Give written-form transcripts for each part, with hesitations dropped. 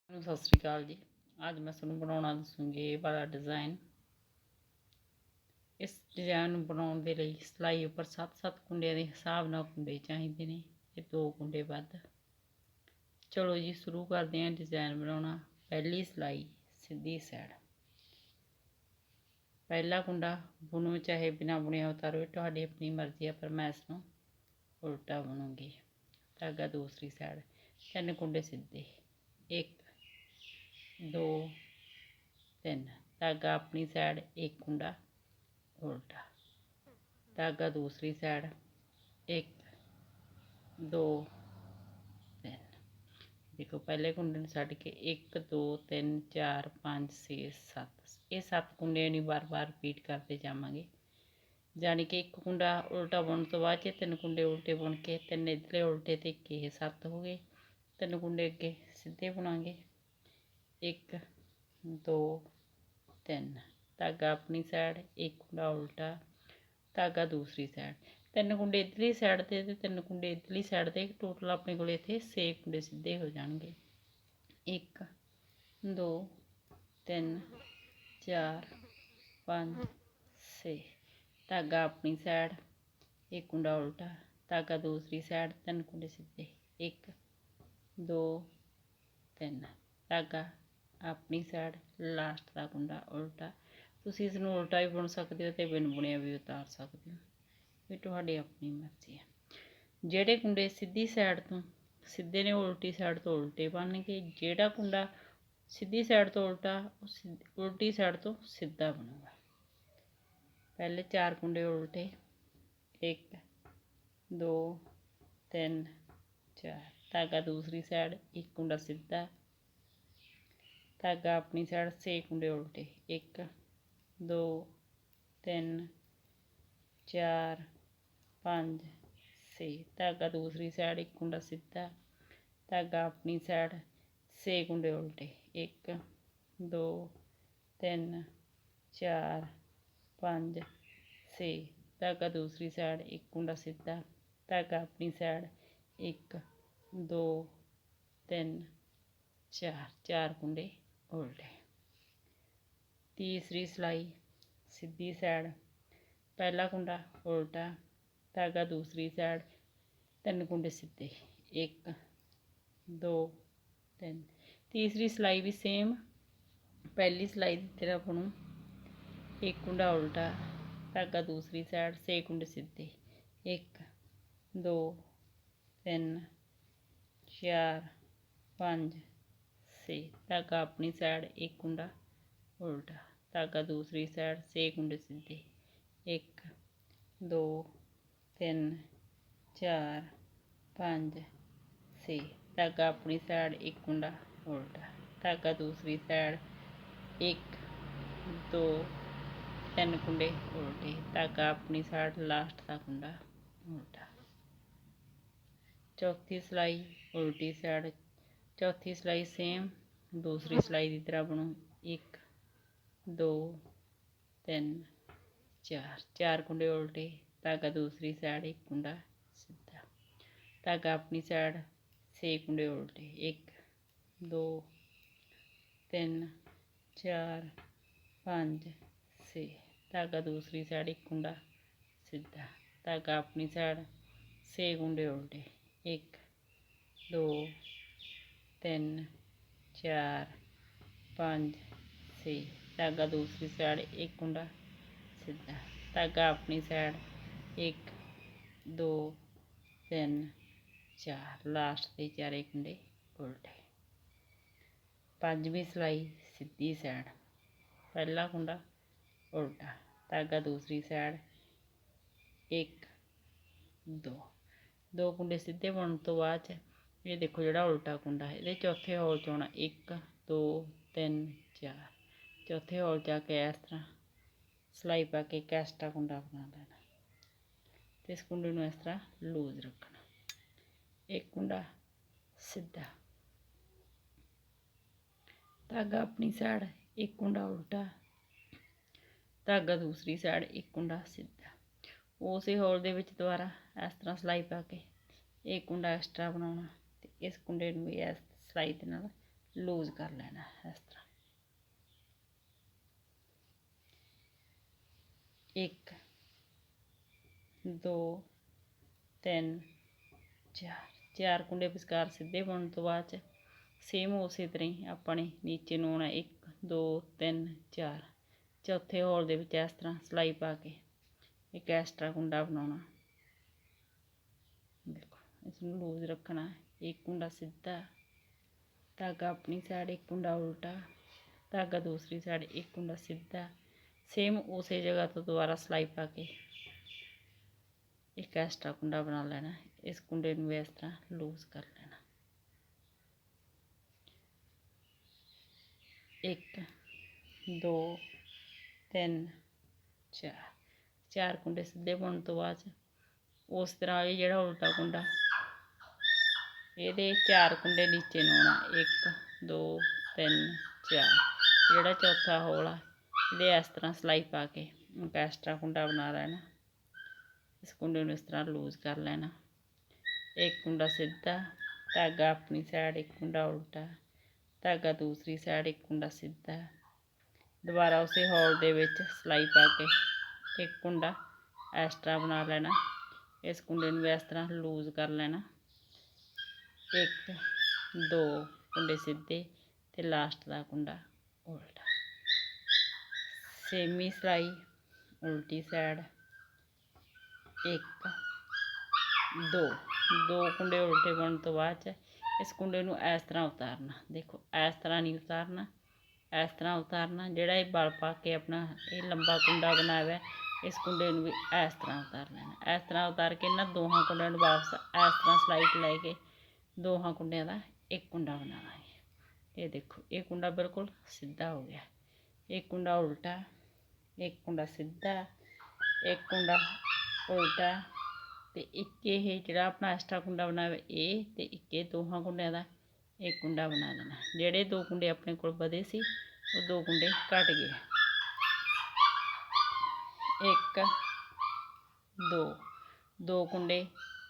ਸਤਿ ਸ਼੍ਰੀ ਅਕਾਲ ਜੀ। ਅੱਜ ਮੈਂ ਤੁਹਾਨੂੰ ਬਣਾਉਣਾ ਦੱਸੂਗੀ ਇਹ ਵਾਲਾ ਡਿਜ਼ਾਈਨ। ਇਸ ਡਿਜ਼ਾਈਨ ਨੂੰ ਬਣਾਉਣ ਦੇ ਲਈ ਸਿਲਾਈ ਉੱਪਰ 7-7 ਕੁੰਡਿਆਂ ਦੇ ਹਿਸਾਬ ਨਾਲ ਕੁੰਡੇ ਚਾਹੀਦੇ ਨੇ ਤੇ 2 ਕੁੰਡੇ ਵੱਧ। ਚਲੋ ਜੀ ਸ਼ੁਰੂ ਕਰਦੇ ਹਾਂ ਡਿਜ਼ਾਈਨ ਬਣਾਉਣਾ। ਪਹਿਲੀ ਸਿਲਾਈ ਸਿੱਧੀ ਸਾਈਡ, ਪਹਿਲਾ ਕੁੰਡਾ ਬੁਣੋ ਚਾਹੇ ਬਿਨਾ ਬੁਣਿਆ ਉਤਾਰੋ, ਤੁਹਾਡੀ ਆਪਣੀ ਮਰਜ਼ੀ ਹੈ, ਪਰ ਮੈਂ ਇਸ ਨੂੰ ਉਲਟਾ ਬੁਣੂੰਗੀ। ਧਾਗਾ ਦੂਸਰੀ ਸਾਈਡ, 3 ਕੁੰਡੇ ਸਿੱਧੇ, 1 2 3, धागा अपनी साइड 1 कुंडा उल्टा, धागा दूसरी साइड 1 2 3। देखो पहले कुंडे ने छड्ड के 1 2 3 4 5 6 7, ये 7 कुंडे नहीं बार बार रिपीट करते जावांगे। जानी कि 1 कुंडा उल्टा बुणन तो बाद 3 कुंडे उल्टे बुन के 3 इधरले उल्टे ते 1 ये 7 हो गए। 3 कुंडे अगे सीधे बुनांगे, 1 2 3, धागा अपनी साइड 1 कुंडा उल्टा, धागा दूसरी साइड, 3 कुंडे इधरली साइड ते 3 कुंडे इधरली साइड ते, टोटल अपने को इत्थे 6 कुंडे सीधे हो जाएंगे। 1 2 3 4 5 6, धागा अपनी साइड 1 कुंडा उल्टा, धागा दूसरी साइड 3 कुंडे सीधे, 1 2 3, धागा अपनी साइड लास्ट का कुंडा उल्टा। तुसीं इस नूं उल्टा भी बुन सकते हो तो बिन बुणिया भी उतार सकते हो, ये तुहाडी अपनी मर्जी है। जेड़े कुंडे सीधी साइड तो सीधे ने उल्टी साइड तो उल्टे बन गए, जेड़ा कुंडा सीधी साइड तो उल्टा उल्टी साइड तो सीधा बनूगा। पहले 4 कुंडे उल्टे, 1 2 3 4, धागा दूसरी साइड 1 कुंडा सीधा, धागा अपनी साइड 6 कुंडे उल्टे, 1 2 3 4 5 6, धागा दूसरी साइड 1 कुंडा सीधा, धागा अपनी साइड 6 कुंडे उल्टे, 1 2 3 4 5 6, धागा दूसरी साइड 1 कुंडा सीधा, धागा अपनी साइड 1 2 3 4, 4 कुंडे उल्टे। तीसरी सिलाई सीधी साइड, पहला कुंडा उल्टा, धागा दूसरी साइड 3 कुंडे सीधे, 1 2 3। तीसरी सिलाई भी सेम पहली सिलाई की तरह बुनो, 1 कुंडा उल्टा, धागा दूसरी साइड 6 कुंडे सीधे, 1 2 3 4 5 6, धागा अपनी साइड 1 कुंडा उल्टा, धागा दूसरी साइड 6 कुंडे सीधे, 1 2 3 4 5 6, धागा अपनी साइड 1 कुंडा उल्टा, धागा दूसरी साइड 1 2 3 कुंडे उल्टे, धागा अपनी साइड लास्ट का कुंडा उल्टा। चौथी सिलाई उल्टी साइड, चौथी सिलाई सेम दूसरी सिलाई की तरह बुनो, 1 2 3 4, 4 कुंडे उल्टे, धागा दूसरी साइड 1 कुंडा सीधा, धागा अपनी साइड 6 कुंडे उल्टे, 1 2 3 4 5 6, धागा दूसरी साइड 1 कुंडा सीधा, धागा अपनी साइड 6 कुंडे उल्टे, 1 2 3 4 5 6, धागा दूसरी साइड 1 कुंडा सीधा, धागा अपनी साइड 1 2 3 4, लास्ट के 4 कुंडे उल्टे। पंजवीं सिलाई सीधी साइड, पहला कुंडा उल्टा, धागा दूसरी साइड 1 2, 2 कुंडे सीधे बुनने तो बाद ये देखो जोड़ा उल्टा कुंडा है, ये चौथे हॉल च आना, 1 2 3 4, चौथे हॉल च आके इस तरह सिलाई पा के एक एक्स्ट्रा कुंडा बना लेना, तो इस कुंडे में इस तरह लूज रखना, 1 कुंडा सीधा, धागा अपनी साइड 1 कुंडा उल्टा, धागा दूसरी साइड 1 कुंडा सीधा, उस हॉल दे विच दोबारा इस तरह सिलाई पा के एक कुंडा एक्स्ट्रा बनाना, इस कुंडे नूं भी इस सिलाई दे नाल ਲੂਜ਼ ਕਰ ਲੈਣਾ ਇਸ ਤਰ੍ਹਾਂ। 1 2 3 4 4 ਕੁੰਡੇ ਵਿਚਕਾਰ ਸਿੱਧੇ ਬੁਣਨ ਤੋਂ ਬਾਅਦ 'ਚ ਸੇਮ ਉਸੇ ਤਰ੍ਹਾਂ ਹੀ ਆਪਾਂ ਨੇ ਨੀਚੇ ਨੂੰ ਆਉਣਾ 1 2 3 4 ਚੌਥੇ ਹੋਲ ਦੇ ਵਿੱਚ ਇਸ ਤਰ੍ਹਾਂ ਸਿਲਾਈ ਪਾ ਕੇ ਇੱਕ ਐਕਸਟਰਾ ਕੁੰਡਾ ਬਣਾਉਣਾ। ਦੇਖੋ ਇਸ ਨੂੰ ਲੂਜ਼ ਰੱਖਣਾ। ਇੱਕ ਕੁੰਡਾ ਸਿੱਧਾ, ਧਾਗਾ ਆਪਣੀ ਸਾਈਡ, ਇੱਕ ਕੁੰਡਾ ਉਲਟਾ, ਧਾਗਾ ਦੂਸਰੀ ਸਾਈਡ, ਇੱਕ ਕੁੰਡਾ ਸਿੱਧਾ, ਸੇਮ ਉਸੇ ਜਗ੍ਹਾ ਤੋਂ ਦੁਬਾਰਾ ਸਿਲਾਈ ਪਾ ਕੇ ਇੱਕ ਐਕਸਟਰਾ ਕੁੰਡਾ ਬਣਾ ਲੈਣਾ। ਇਸ ਕੁੰਡੇ ਨੂੰ ਇਸ ਤਰ੍ਹਾਂ ਲੂਜ਼ ਕਰ ਲੈਣਾ। 1 2 3 4 4 ਕੁੰਡੇ ਸਿੱਧੇ ਬੁਣਨ ਤੋਂ ਬਾਅਦ ਉਸ ਤਰ੍ਹਾਂ ਇਹ ਜਿਹੜਾ ਉਲਟਾ ਕੁੰਡਾ ਇਹਦੇ 4 ਕੁੰਡੇ ਨੀਚੇ ਨੂੰ ਆਉਣਾ 1 2 3 4 ਜਿਹੜਾ ਚੌਥਾ ਹੋਲ ਆ ਇਹਦੇ ਇਸ ਤਰ੍ਹਾਂ ਸਿਲਾਈ ਪਾ ਕੇ ਇੱਕ ਐਕਸਟਰਾ ਕੁੰਡਾ ਬਣਾ ਲੈਣਾ। ਇਸ ਕੁੰਡੇ ਨੂੰ ਇਸ ਤਰ੍ਹਾਂ ਲੂਜ਼ ਕਰ ਲੈਣਾ। ਇੱਕ ਕੁੰਡਾ ਸਿੱਧਾ, ਧਾਗਾ ਆਪਣੀ ਸਾਈਡ, ਇੱਕ ਕੁੰਡਾ ਉਲਟਾ, ਧਾਗਾ ਦੂਸਰੀ ਸਾਈਡ, ਇੱਕ ਕੁੰਡਾ ਸਿੱਧਾ, ਦੁਬਾਰਾ ਉਸੇ ਹੋਲ ਦੇ ਵਿੱਚ ਸਿਲਾਈ ਪਾ ਕੇ ਇੱਕ ਕੁੰਡਾ ਐਕਸਟਰਾ ਬਣਾ ਲੈਣਾ। ਇਸ ਕੁੰਡੇ ਨੂੰ ਇਸ ਤਰ੍ਹਾਂ ਲੂਜ਼ ਕਰ ਲੈਣਾ। 1 2 ਕੁੰਡੇ ਸਿੱਧੇ ਤੇ ਲਾਸਟ ਦਾ ਕੁੰਡਾ ਉਲਟਾ, ਸੇਮੀ ਸਿਲਾਈ ਉਲਟੀ ਸਾਈਡ, 1 2 ਕੁੰਡੇ ਉਲਟੇ ਬੁਣਨ ਤੋਂ ਬਾਅਦ 'ਚ ਇਸ ਕੁੰਡੇ ਨੂੰ ਇਸ ਤਰ੍ਹਾਂ ਉਤਾਰਨਾ। ਦੇਖੋ ਇਸ ਤਰ੍ਹਾਂ ਨਹੀਂ ਉਤਾਰਨਾ, ਇਸ ਤਰ੍ਹਾਂ ਉਤਾਰਨਾ। ਜਿਹੜਾ ਇਹ ਵਲ ਪਾ ਕੇ ਆਪਣਾ ਇਹ ਲੰਬਾ ਕੁੰਡਾ ਬਣਾਇਆ ਹੋਇਆ ਇਸ ਕੁੰਡੇ ਨੂੰ ਵੀ ਇਸ ਤਰ੍ਹਾਂ ਉਤਾਰ ਲੈਣਾ। ਇਸ ਤਰ੍ਹਾਂ ਉਤਾਰ ਕੇ ਇਹਨਾਂ ਦੋਹਾਂ ਕੁੰਡਿਆਂ ਨੂੰ ਵਾਪਸ ਇਸ ਤਰ੍ਹਾਂ ਸਿਲਾਈ ਲੈ ਕੇ ਦੋਹਾਂ ਕੁੰਡਿਆਂ ਦਾ ਇੱਕ ਕੁੰਡਾ ਬਣਾ ਲਾਂਗੇ। ਇਹ ਦੇਖੋ ਇਹ ਕੁੰਡਾ ਬਿਲਕੁਲ ਸਿੱਧਾ ਹੋ ਗਿਆ। ਇੱਕ ਕੁੰਡਾ ਉਲਟਾ, ਇੱਕ ਕੁੰਡਾ ਸਿੱਧਾ, ਇੱਕ ਕੁੰਡਾ ਉਲਟਾ ਤੇ ਇੱਕ ਇਹ ਜਿਹੜਾ ਆਪਣਾ ਐਕਸਟਰਾ ਕੁੰਡਾ ਬਣਾਇਆ ਹੋਇਆ ਇਹ ਤੇ ਇੱਕ ਇਹ ਦੋਹਾਂ ਕੁੰਡਿਆਂ ਦਾ ਇੱਕ ਕੁੰਡਾ ਬਣਾ ਦੇਣਾ। ਜਿਹੜੇ 2 ਕੁੰਡੇ ਆਪਣੇ ਕੋਲ ਵਧੇ ਸੀ ਉਹ 2 ਕੁੰਡੇ ਘਟ ਗਏ। 1 2 ਕੁੰਡੇ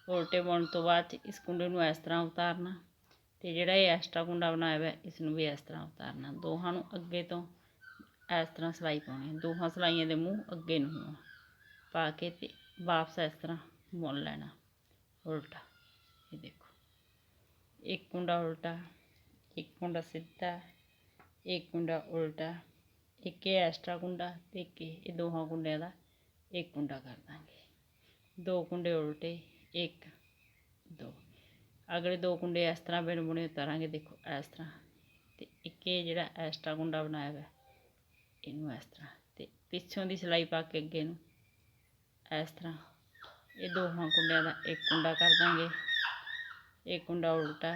ਉਲਟੇ ਬੁਣਨ ਤੋਂ ਬਾਅਦ 'ਚ ਇਸ ਕੁੰਡੇ ਨੂੰ ਇਸ ਤਰ੍ਹਾਂ ਉਤਾਰਨਾ ਤੇ ਜਿਹੜਾ ਇਹ ਐਕਸਟਰਾ ਕੁੰਡਾ ਬਣਾਇਆ ਹੋਇਆ ਇਸ ਨੂੰ ਵੀ ਇਸ ਤਰ੍ਹਾਂ ਉਤਾਰਨਾ। ਦੋਹਾਂ ਨੂੰ ਅੱਗੇ ਤੋਂ ਇਸ ਤਰ੍ਹਾਂ ਸਿਲਾਈ ਪਾਉਣੀ। ਦੋਹਾਂ ਸਿਲਾਈਆਂ ਦੇ ਮੂੰਹ ਅੱਗੇ ਨੂੰ ਹੋਣਾ ਪਾ ਕੇ ਤੇ ਵਾਪਸ ਇਸ ਤਰ੍ਹਾਂ ਬੁਣ ਲੈਣਾ ਉਲਟਾ। ਇਹ ਦੇਖੋ ਇੱਕ ਕੁੰਡਾ ਉਲਟਾ, ਇੱਕ ਕੁੰਡਾ ਸਿੱਧਾ, ਇੱਕ ਕੁੰਡਾ ਉਲਟਾ, ਇੱਕ ਇਹ ਐਕਸਟਰਾ ਕੁੰਡਾ ਤੇ ਇੱਕ ਇਹ ਦੋਹਾਂ ਕੁੰਡਿਆਂ ਦਾ ਇੱਕ ਕੁੰਡਾ ਕਰ ਦਾਂਗੇ। 2 ਕੁੰਡੇ ਉਲਟੇ, 1 2 ਅਗਲੇ 2 ਕੁੰਡੇ ਇਸ ਤਰ੍ਹਾਂ ਬਿਨ ਬੁਣੇ ਉਤਾਰਾਂਗੇ। ਦੇਖੋ ਇਸ ਤਰ੍ਹਾਂ ਤੇ ਇੱਕ ਇਹ ਜਿਹੜਾ ਐਕਸਟਰਾ ਕੁੰਡਾ ਬਣਾਇਆ ਹੋਇਆ ਇਹਨੂੰ ਇਸ ਤਰ੍ਹਾਂ ਤੇ ਪਿੱਛੋਂ ਦੀ ਸਿਲਾਈ ਪਾ ਕੇ ਅੱਗੇ ਨੂੰ ਇਸ ਤਰ੍ਹਾਂ ਇਹ ਦੋਹਾਂ ਕੁੰਡਿਆਂ ਦਾ ਇੱਕ ਕੁੰਡਾ ਕਰ ਦਾਂਗੇ। ਇੱਕ ਕੁੰਡਾ ਉਲਟਾ,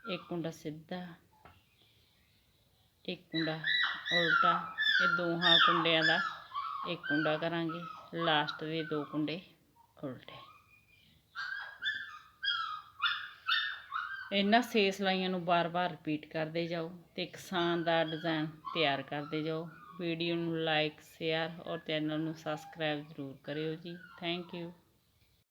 ਇੱਕ ਕੁੰਡਾ ਸਿੱਧਾ, ਇੱਕ ਕੁੰਡਾ ਉਲਟਾ, ਇਹ ਦੋਹਾਂ ਕੁੰਡਿਆਂ ਦਾ ਇੱਕ ਕੁੰਡਾ ਕਰਾਂਗੇ। ਲਾਸਟ ਦੇ 2 ਕੁੰਡੇ ਉਲਟੇ। ਇਹਨਾਂ 6 ਸਿਲਾਈਆਂ ਨੂੰ ਬਾਰ-ਬਾਰ ਰਿਪੀਟ ਕਰਦੇ ਜਾਓ ਤੇ ਇੱਕ ਸ਼ਾਨਦਾਰ ਡਿਜ਼ਾਈਨ ਤਿਆਰ ਕਰਦੇ ਜਾਓ। ਵੀਡੀਓ ਨੂੰ ਲਾਈਕ, ਸ਼ੇਅਰ ਔਰ ਚੈਨਲ ਨੂੰ ਸਬਸਕ੍ਰਾਈਬ ਜ਼ਰੂਰ ਕਰਿਓ ਜੀ। Thank you.